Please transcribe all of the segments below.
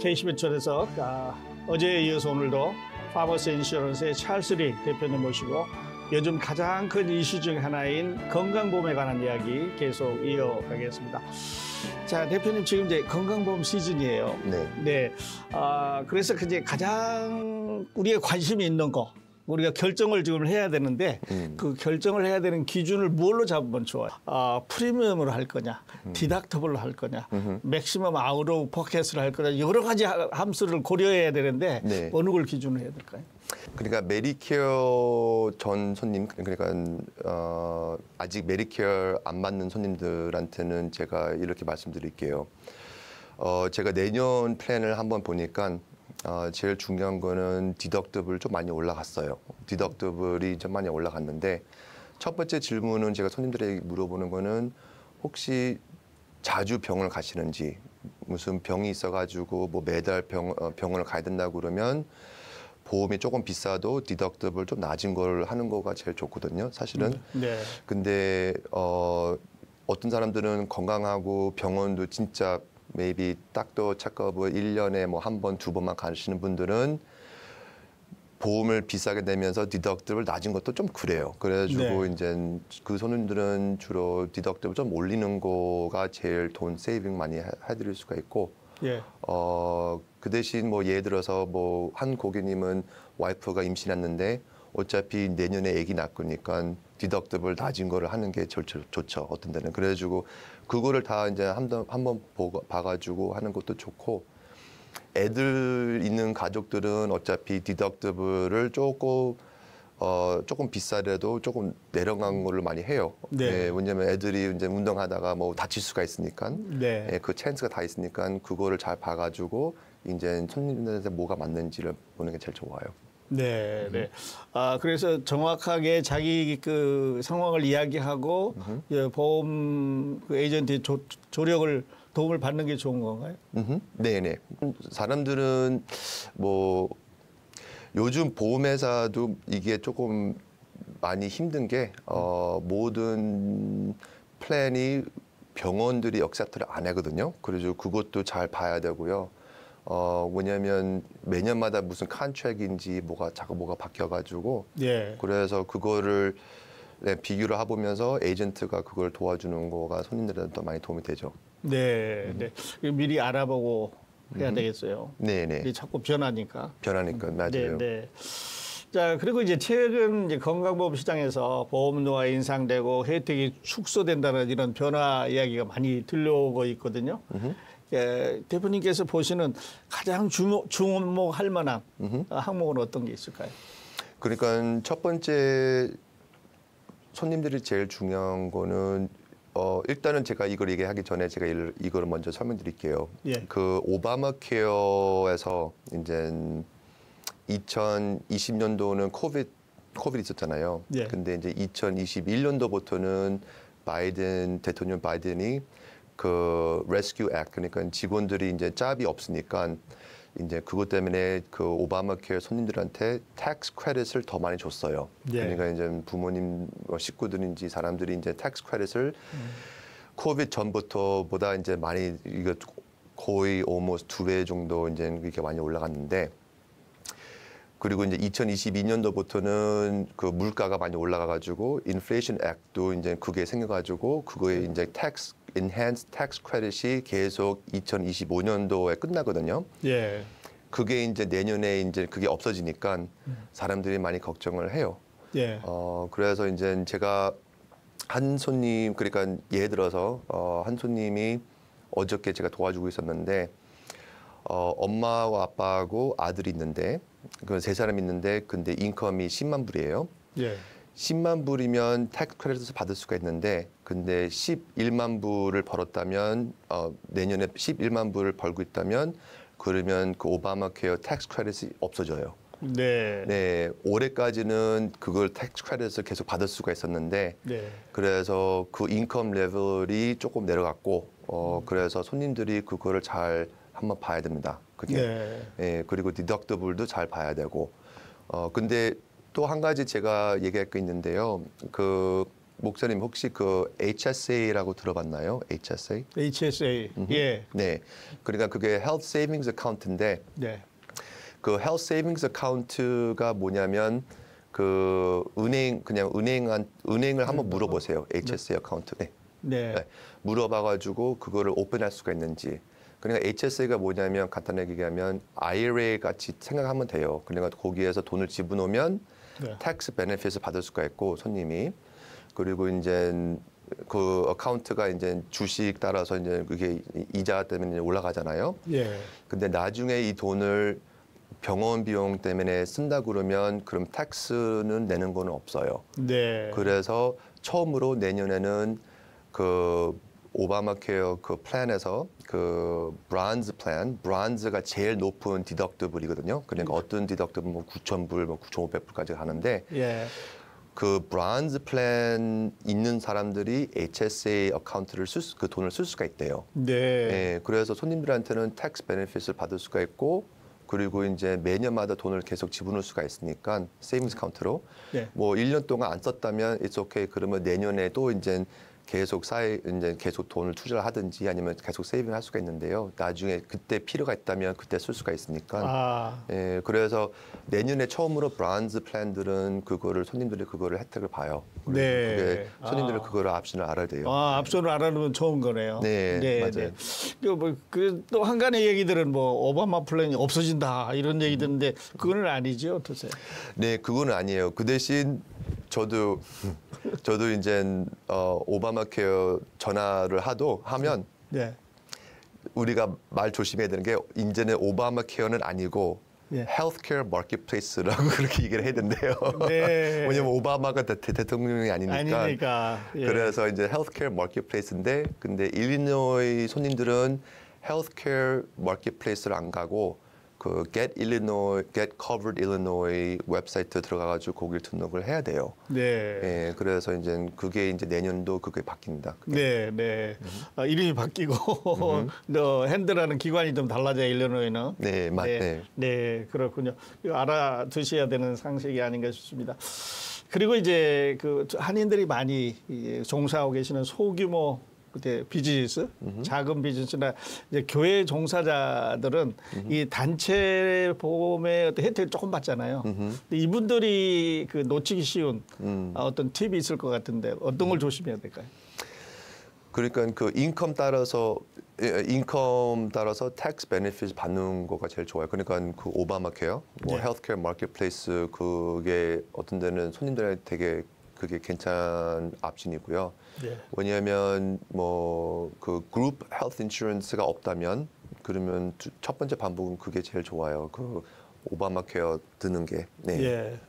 KC벤처에서 어제에 이어서 오늘도 파머스 인슈런스의 찰스 리 대표님 모시고 요즘 가장 큰 이슈 중 하나인 건강보험에 관한 이야기 계속 이어가겠습니다. 자, 대표님 지금 이제 건강보험 시즌이에요. 네. 그래서 이제 가장 우리가 관심이 있는 거 우리가 결정을 지금 해야 되는데 그 결정을 해야 되는 기준을 뭘로 잡으면 좋아요? 프리미엄으로 할 거냐, 디덕터블로 할 거냐, 맥시멈 아웃 오브 포켓으로 할 거냐, 여러 가지 함수를 고려해야 되는데 네. 어느 걸 기준으로 해야 될까요? 그러니까 메디케어 전 손님, 그러니까 아직 메디케어 안 받는 손님들한테는 제가 이렇게 말씀드릴게요. 제가 내년 플랜을 한번 보니까 제일 중요한 거는 디덕터블 좀 많이 올라갔어요. 디덕터블이 좀 많이 올라갔는데 첫 번째 질문은 제가 손님들에게 물어보는 거는 혹시 자주 병원을 가시는지, 무슨 병이 있어가지고 뭐 매달 병원을 가야 된다고 그러면 보험이 조금 비싸도 디덕터블 좀 낮은 걸 하는 거가 제일 좋거든요, 사실은. 네. 근데 어떤 사람들은 건강하고 병원도 진짜 maybe 딱도 체크업을 1년에 뭐 한 번, 두 번만 가시는 분들은 보험을 비싸게 내면서 디덕터블 낮은 것도 좀 그래요. 그래가지고 네. 이제 그 손님들은 주로 디덕터블 좀 올리는 거가 제일 돈 세이빙 많이 해드릴 수가 있고, 예. 그 대신 뭐 예를 들어서 뭐 한 고객님은 와이프가 임신했는데 어차피 내년에 아기 낳을 거니까 디덕터블 낮은 거를 하는 게 좋죠. 어떤 데는. 그래가지고 그거를 다 이제 한번 봐가지고 하는 것도 좋고, 애들 있는 가족들은 어차피 디덕터블을 조금 비싸더라도 조금 내려간 거를 많이 해요. 네. 네, 왜냐면 애들이 이제 운동하다가 뭐 다칠 수가 있으니까, 네. 네, 그 찬스가 다 있으니까 그거를 잘 봐가지고 이제 손님들한테 뭐가 맞는지를 보는 게 제일 좋아요. 네, 네. 그래서 정확하게 자기 그 상황을 이야기하고 보험 그 에이전트의 조력을 도움을 받는 게 좋은 건가요? 네네. 사람들은 뭐 요즘 보험회사도 이게 조금 많이 힘든 게 모든 플랜이 병원들이 액셉트를 안 하거든요. 그래서 그것도 잘 봐야 되고요. 왜냐면 매년마다 무슨 컨트랙인지 자꾸 뭐가 바뀌어가지고, 예. 그래서 그거를 비교를 해보면서 에이전트가 그걸 도와주는 거가 손님들한테 더 많이 도움이 되죠. 네, 네. 미리 알아보고 해야 되겠어요. 네네. 이게 자꾸 변하니까. 맞아요. 네, 네. 자, 그리고 이제 최근 이제 건강보험 시장에서 보험료가 인상되고 혜택이 축소된다는 이런 변화 이야기가 많이 들려오고 있거든요. 예, 대표님께서 보시는 가장 주목할 만한 항목은 어떤 게 있을까요? 그러니까 첫 번째 손님들이 제일 중요한 거는 일단은 제가 이걸 얘기하기 전에 제가 이걸 먼저 설명드릴게요. 예. 그 오바마 케어에서 이제 2020년도는 코비드 있었잖아요. 예. 근데 이제 2021년도부터는 대통령 바이든이 그 레스큐 액트, 그러니까 직원들이 이제 짭이 없으니까 이제 그것 때문에 그 오바마 케어 손님들한테 텍스 크레딧을 더 많이 줬어요. 예. 그러니까 이제 부모님 식구들인지 사람들이 이제 텍스 크레딧을 코비드 전부터보다 이제 많이, 이거 거의 almost 2배 정도 이제 이렇게 많이 올라갔는데, 그리고 이제 2022년도부터는 그 물가가 많이 올라가가지고 인플레이션 액트도 이제 그게 생겨가지고 그거에 이제 enhanced tax credit이 계속 2025년도에 끝나거든요. 예. 그게 이제 내년에 이제 그게 없어지니까 사람들이 많이 걱정을 해요. 예. 그래서 이제 제가 한 손님, 그러니까 예를 들어서 한 손님이 어저께 제가 도와주고 있었는데, 엄마와 아빠하고 아들이 있는데, 그 세 사람 있는데, 근데 인컴이 10만 불이에요. 예. 10만 불이면 텍스 크레딧을 받을 수가 있는데, 근데 11만 불을 벌었다면, 내년에 11만 불을 벌고 있다면, 그러면 그 오바마 케어 텍스 크레딧이 없어져요. 네. 네, 올해까지는 그걸 텍스 크레딧을 계속 받을 수가 있었는데, 네. 그래서 그 인컴 레벨이 조금 내려갔고, 그래서 손님들이 그거를 잘 한번 봐야 됩니다. 그게. 네. 예, 그리고 디덕터블도 잘 봐야 되고. 근데 또 한 가지 제가 얘기할 게 있는데요. 그 목사님 혹시 그 HSA라고 들어봤나요? HSA? HSA. 예. 네. 그러니까 그게 Health Savings Account인데 네. 그 Health Savings Account가 뭐냐면 그 은행을 한번 물어보세요. HSA 어카운트. 네. 네. 네. 물어봐가지고 그거를 오픈할 수가 있는지. 그러니까 HSA가 뭐냐면 간단하게 얘기하면 IRA 같이 생각하면 돼요. 그러니까 거기에서 돈을 집어넣으면 네. 텍스 베네핏을 받을 수가 있고 손님이 그리고 이제 그 어카운트가 이제 주식 따라서 이제 그게 이자 때문에 올라가잖아요. 예. 근데 나중에 이 돈을 병원 비용 때문에 쓴다 그러면 그럼 텍스는 내는 건 없어요. 네. 그래서 처음으로 내년에는 그 오바마 케어 그 플랜에서 그 브론즈 플랜, 브론즈가 제일 높은 디덕터블이거든요. 그러니까 어떤 디덕터블 뭐 9,000불, 뭐 9,500불까지 가는데 예. 그 브론즈 플랜 있는 사람들이 HSA 어카운트를 그 돈을 쓸 수가 있대요. 네. 예, 그래서 손님들한테는 텍스 베네핏을 받을 수가 있고 그리고 이제 매년마다 돈을 계속 집어넣을 수가 있으니까 세이빙스 카운트로 네. 뭐 1년 동안 안 썼다면 it's okay. 그러면 내년에도 이제 계속 돈을 투자를 하든지 아니면 계속 세이빙을 할 수가 있는데요. 나중에 그때 필요가 있다면 그때 쓸 수가 있으니까. 아. 예, 그래서 내년에 처음으로 브론즈 플랜들은 손님들이 그거를 혜택을 봐요. 네. 그게 손님들은 아. 그거를 옵션을 알아야 돼요. 아, 앞서는 알아두면 좋은 거네요. 네, 맞아요. 또 한간의 얘기들은 뭐 오바마 플랜이 없어진다 이런 얘기 듣는데 그거는 아니죠, 어떠세요? 네, 그거는 아니에요. 그 대신 저도 이제 오바마 케어 전화를 하면 네. 우리가 말 조심해야 되는 게 이제는 오바마 케어는 아니고 예. 헬스케어 마켓플레이스라고 그렇게 얘기를 해야 된대요. 네. 왜냐면 오바마가 대통령이 아니니까. 예. 그래서 이제 헬스케어 마켓플레이스인데 근데 일리노이 손님들은 헬스케어 마켓플레이스를 안 가고 그 Get Covered Illinois 웹사이트 들어가가지고 거길 등록을 해야 돼요. 네. 예, 그래서 이제 그게 이제 내년도 그게 바뀝니다. 네, 네. 이름이 바뀌고 또 핸드라는 기관이 좀 달라져요, 일리노이는. 네, 네, 네, 그렇군요. 이거 알아두셔야 되는 상식이 아닌가 싶습니다. 그리고 이제 그 한인들이 많이 종사하고 계시는 소규모 그때 비즈니스, 작은 비즈니스나 이제 교회 종사자들은 이 단체 보험의 어떤 혜택을 조금 받잖아요. 근데 이분들이 그 놓치기 쉬운 어떤 팁이 있을 것 같은데 어떤 걸 조심해야 될까요? 그러니까 그 인컴 따라서 텍스 베네핏 받는 거가 제일 좋아요. 그러니까 그 오바마 케어, 뭐 네. 헬스케어 마켓플레이스 그게 어떤 데는 손님들한테 되게 그게 괜찮은 옵션이고요. 네. 왜냐하면 뭐 그 그룹 헬스 인슈런스가 없다면 그러면 첫 번째 방법은 그게 제일 좋아요. 그 오바마 케어 드는 게. 네. 예.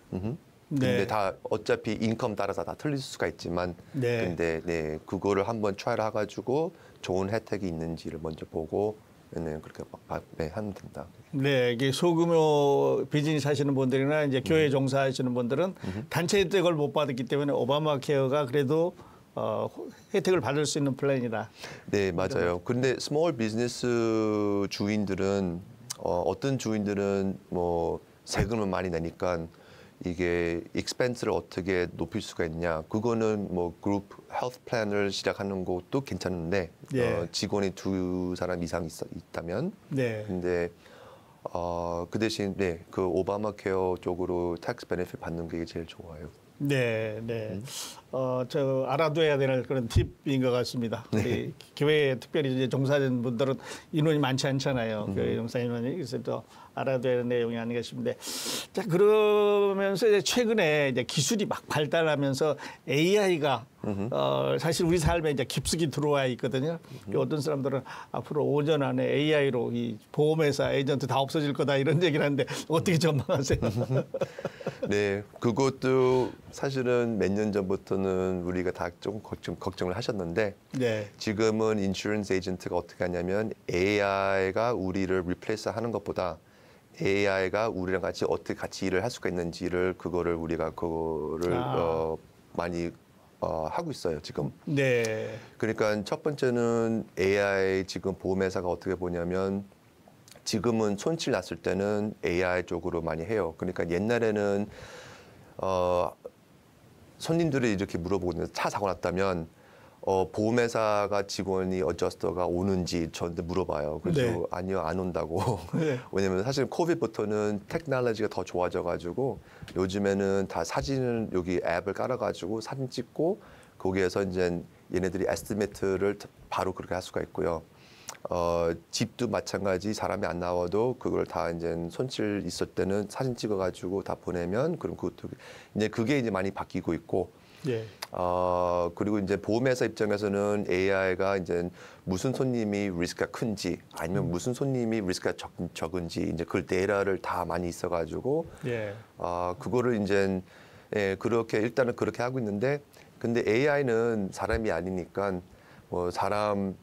근데 네. 다 어차피 인컴 따라서 다 틀릴 수가 있지만 네. 근데 네 그거를 한번 트라이를 해가지고 좋은 혜택이 있는지를 먼저 보고 네, 그렇게 하면 된다. 네, 이게 소규모 비즈니스 하시는 분들이나 이제 교회 종사하시는 분들은 단체 혜택을 못 받았기 때문에 오바마 케어가 그래도 혜택을 받을 수 있는 플랜이다. 네, 맞아요. 그런데 스몰 비즈니스 주인들은 어떤 주인들은 뭐 세금을 많이 내니까 이게 익스펜스를 어떻게 높일 수가 있냐. 그거는 뭐 그룹 헬스 플랜을 시작하는 것도 괜찮은데 예. 직원이 2사람 이상 있다면. 네. 근데 그 대신 그 오바마 케어 쪽으로 텍스 베네핏 받는 게 제일 좋아요. 네, 네. 저 알아둬야 되는 그런 팁인 것 같습니다. 우리 교회에 특별히 이제 종사하는 분들은 인원이 많지 않잖아요. 교회 종사 인원이. 그래서 또 알아둬야 되는 내용이 아닌가 싶은데. 자, 그러면서 이제 최근에 이제 기술이 막 발달하면서 AI가 사실 우리 삶에 이제 깊숙이 들어와 있거든요. 어떤 사람들은 앞으로 5년 안에 AI로 이 보험회사 에이전트 다 없어질 거다 이런 얘기를 하는데 어떻게 전망하세요? 네, 그것도 사실은 몇 년 전부터는 우리가 다 좀 걱정을 하셨는데 네. 지금은 인슈런스 에이전트가 어떻게 하냐면 AI가 우리를 리플레이스 하는 것보다 AI가 우리랑 어떻게 같이 일을 할 수가 있는지를 우리가 많이 하고 있어요, 지금. 네. 그러니까 첫 번째는 AI 지금 보험회사가 어떻게 보냐면 지금은 손실 났을 때는 AI 쪽으로 많이 해요. 그러니까 옛날에는 손님들이 이렇게 물어보거든요. 차 사고 났다면 보험회사가 직원이 어저스터가 오는지 저한테 물어봐요. 그래서 네. 아니요, 안 온다고. 네. 왜냐면 사실 코비드부터는 테크놀로지가 더 좋아져가지고 요즘에는 다 사진을 여기 앱을 깔아가지고 사진 찍고 거기에서 이제 얘네들이 에스티메이트를 바로 그렇게 할 수가 있고요. 집도 마찬가지 사람이 안 나와도 그걸 다 이제 손실 있을 때는 사진 찍어가지고 다 보내면 그럼 그것도 이제 그게 이제 많이 바뀌고 있고. 예. 그리고 이제 보험회사 입장에서는 AI가 이제 무슨 손님이 리스크가 큰지 아니면 무슨 손님이 리스크가 적은지 이제 그 데이터를 다 많이 있어가지고 예. 그거를 이제 그렇게 일단은 그렇게 하고 있는데 근데 AI는 사람이 아니니까 뭐 사람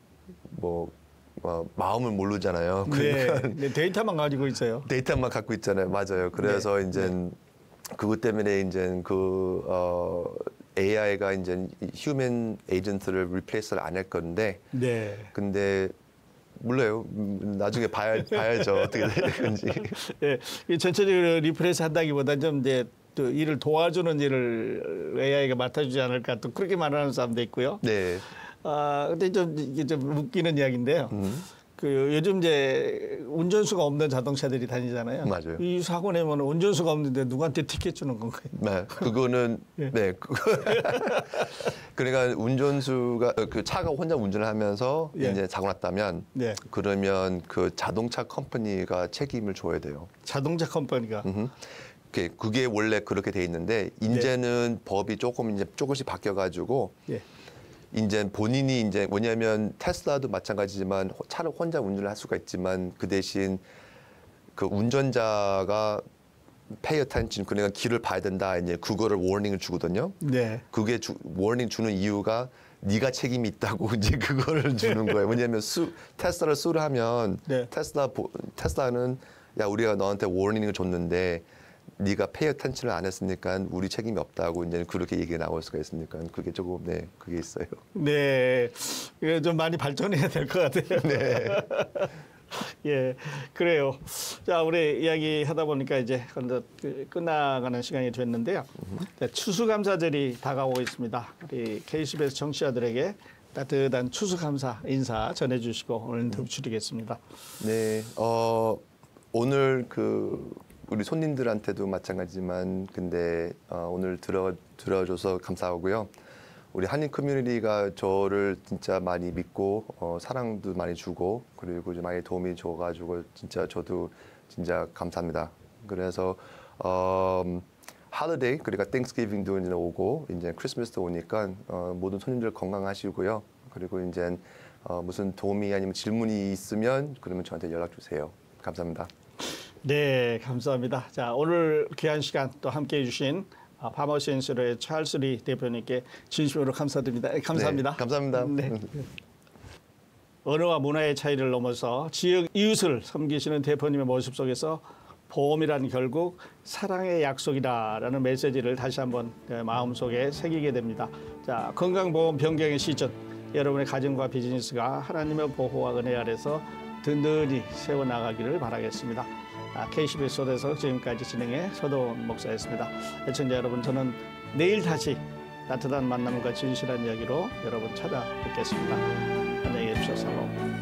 마음을 모르잖아요. 그러니까 네. 데이터만 가지고 있어요. 데이터만 갖고 있잖아요. 맞아요. 그래서 네. 이제 그것 때문에 이제 AI가 이제 휴먼 에이전트를 리플레이스를 안 할 건데, 네. 근데 몰라요. 나중에 봐야죠. 어떻게 되는지. 예, 이 전체적으로 리프레시 한다기보다 좀 이제 또 일을 도와주는 일을 AI가 맡아주지 않을까 또 그렇게 말하는 사람도 있고요. 네. 근데 좀 이게 좀 웃기는 이야기인데요. 그 요즘 이제 운전수가 없는 자동차들이 다니잖아요. 맞아요. 이 사고 내면 운전수가 없는데 누구한테 티켓 주는 건가요? 네, 그거는 예. 네. 그러니까 운전수가 그 차가 혼자 운전을 하면서 예. 이제 사고 났다면 네. 그러면 그 자동차 컴퍼니가 책임을 져야 돼요. 자동차 컴퍼니가. 그게 원래 그렇게 돼 있는데 이제는 법이 조금씩 바뀌어가지고. 예. 이제 본인이 이제 뭐냐면 테슬라도 마찬가지지만 차를 혼자 운전을 할 수가 있지만 그 대신 그 운전자가 pay attention 그러니까 길을 봐야 된다 이제 그거를 워닝을 주거든요. 네. 그게 워닝 주는 이유가 네가 책임이 있다고 이제 그거를 주는 거예요. 왜냐하면 테슬라를 수를 하면 네. 테슬라는 야 우리가 너한테 워닝을 줬는데 네가 페이 어텐션을 안 했으니까 우리 책임이 없다고 이제 그렇게 얘기가 나올 수가 있으니까 그게 조금 그게 있어요. 네, 이게 좀 많이 발전해야 될 것 같아요. 네. 예, 그래요. 자, 우리 이야기 하다 보니까 이제 끝나가는 시간이 됐는데요. 네, 추수감사절이 다가오고 있습니다. 우리 KCBS 청취자들에게 따뜻한 추수감사 인사 전해주시고 오늘 인터뷰 드리겠습니다. 네, 오늘 우리 손님들한테도 마찬가지지만 근데 오늘 들어줘서 감사하고요. 우리 한인 커뮤니티가 저를 진짜 많이 믿고 사랑도 많이 주고 그리고 이제 많이 도움이 줘가지고 진짜 저도 진짜 감사합니다. 그래서 holiday 그러니까 Thanksgiving도 이제 오고 이제 크리스마스도 오니까 모든 손님들 건강하시고요. 그리고 이제 무슨 도움이 아니면 질문이 있으면 그러면 저한테 연락 주세요. 감사합니다. 네, 감사합니다. 자, 오늘 귀한 시간 또 함께해 주신 파머스 인슈런스의 찰스 리 대표님께 진심으로 감사드립니다. 감사합니다. 네, 감사합니다. 네. 언어와 문화의 차이를 넘어서 지역 이웃을 섬기시는 대표님의 모습 속에서 보험이란 결국 사랑의 약속이다라는 메시지를 다시 한번 마음속에 새기게 됩니다. 자, 건강보험 변경의 시즌 여러분의 가정과 비즈니스가 하나님의 보호와 은혜 아래서 든든히 세워나가기를 바라겠습니다. KCBS 소대에서 지금까지 진행해 서도원 목사였습니다. 애청자 여러분, 저는 내일 다시 따뜻한 만남과 진실한 이야기로 여러분 찾아뵙겠습니다. 안녕히 계십시오. 살롬.